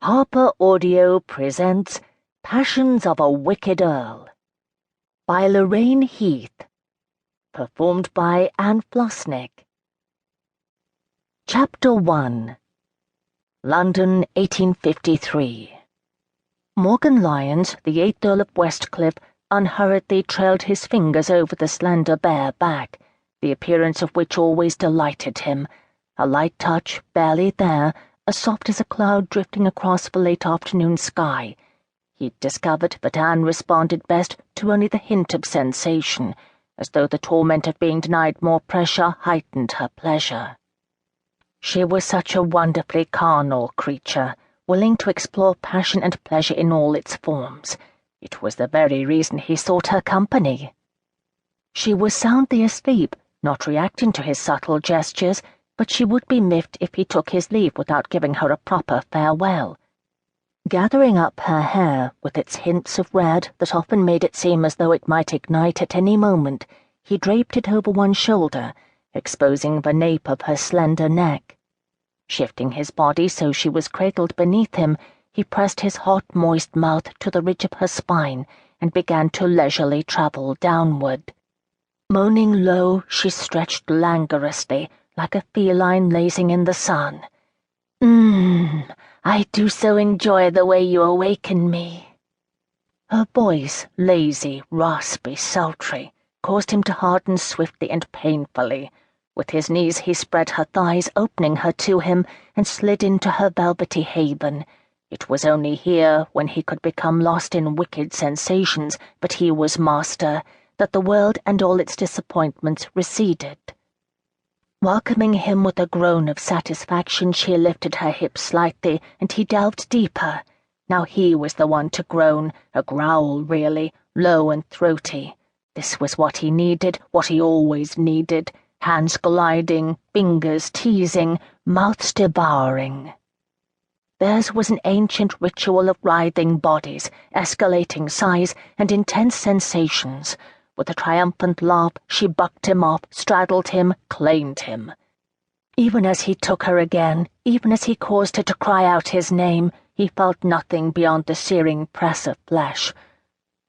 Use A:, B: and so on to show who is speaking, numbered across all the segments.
A: HarperAudio presents Passions of a Wicked Earl by Lorraine Heath, performed by Flosnik. Chapter 1. London, 1853. Morgan Lyons, the 8th Earl of Westcliff, unhurriedly trailed his fingers over the slender bare back, the appearance of which always delighted him, a light touch, barely there, as soft as a cloud drifting across the late afternoon sky. He'd discovered that Anne responded best to only the hint of sensation, as though the torment of being denied more pressure heightened her pleasure. She was such a wonderfully carnal creature, willing to explore passion and pleasure in all its forms. It was the very reason he sought her company. She was soundly asleep, not reacting to his subtle gestures, but she would be miffed if he took his leave without giving her a proper farewell. Gathering up her hair, with its hints of red that often made it seem as though it might ignite at any moment, he draped it over one shoulder, exposing the nape of her slender neck. Shifting his body so she was cradled beneath him, he pressed his hot, moist mouth to the ridge of her spine and began to leisurely travel downward. Moaning low, she stretched languorously, like a feline lazing in the sun. I do so enjoy the way you awaken me." Her voice, lazy, raspy, sultry, caused him to harden swiftly and painfully. With his knees he spread her thighs, opening her to him, and slid into her velvety haven. It was only here, when he could become lost in wicked sensations, but he was master, that the world and all its disappointments receded. Welcoming him with a groan of satisfaction, she lifted her hips slightly, and he delved deeper. Now he was the one to groan, a growl really, low and throaty. This was what he needed, what he always needed, hands gliding, fingers teasing, mouths devouring. Theirs was an ancient ritual of writhing bodies, escalating sighs, and intense sensations. With a triumphant laugh, she bucked him off, straddled him, claimed him. Even as he took her again, even as he caused her to cry out his name, he felt nothing beyond the searing press of flesh.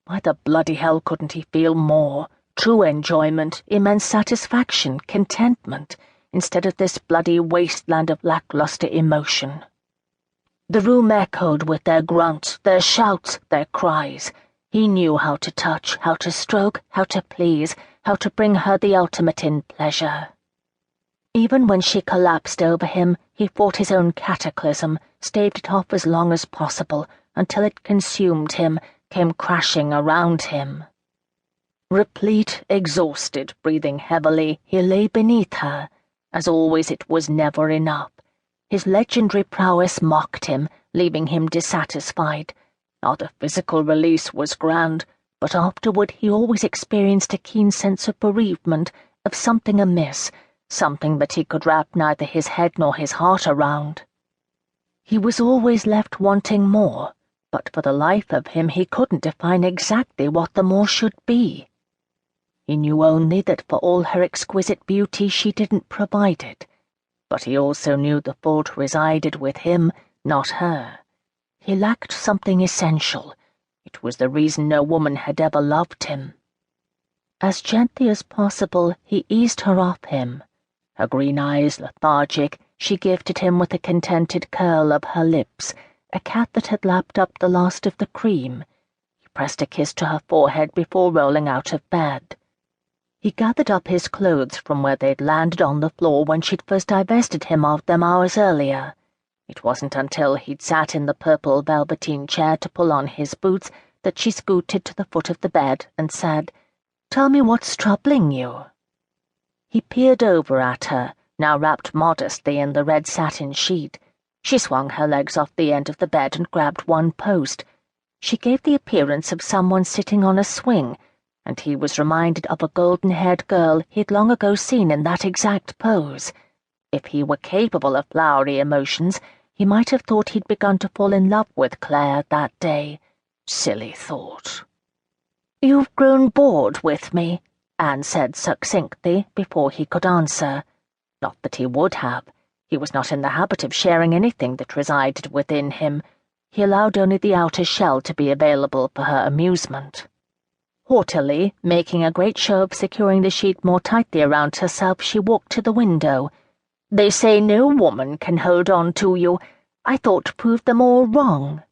A: Why the bloody hell couldn't he feel more? True enjoyment, immense satisfaction, contentment, instead of this bloody wasteland of lackluster emotion. The room echoed with their grunts, their shouts, their cries. He knew how to touch, how to stroke, how to please, how to bring her the ultimate in pleasure. Even when she collapsed over him, he fought his own cataclysm, staved it off as long as possible, until it consumed him, came crashing around him. Replete, exhausted, breathing heavily, he lay beneath her. As always, it was never enough. His legendary prowess mocked him, leaving him dissatisfied. Now the physical release was grand, but afterward he always experienced a keen sense of bereavement, of something amiss, something that he could wrap neither his head nor his heart around. He was always left wanting more, but for the life of him he couldn't define exactly what the more should be. He knew only that for all her exquisite beauty she didn't provide it, but he also knew the fault resided with him, not her. He lacked something essential. It was the reason no woman had ever loved him. As gently as possible, he eased her off him. Her green eyes lethargic, she gifted him with a contented curl of her lips, a cat that had lapped up the last of the cream. He pressed a kiss to her forehead before rolling out of bed. He gathered up his clothes from where they'd landed on the floor when she'd first divested him of them hours earlier. It wasn't until he'd sat in the purple velveteen chair to pull on his boots that she scooted to the foot of the bed and said, "Tell me what's troubling you." He peered over at her, now wrapped modestly in the red satin sheet. She swung her legs off the end of the bed and grabbed one post. She gave the appearance of someone sitting on a swing, and he was reminded of a golden-haired girl he'd long ago seen in that exact pose. If he were capable of flowery emotions, he might have thought he'd begun to fall in love with Claire that day. Silly thought. "You've grown bored with me," Anne said succinctly before he could answer. Not that he would have. He was not in the habit of sharing anything that resided within him, he allowed only the outer shell to be available for her amusement. Haughtily, making a great show of securing the sheet more tightly around herself, she walked to the window. "They say no woman can hold on to you. I thought to prove them all wrong."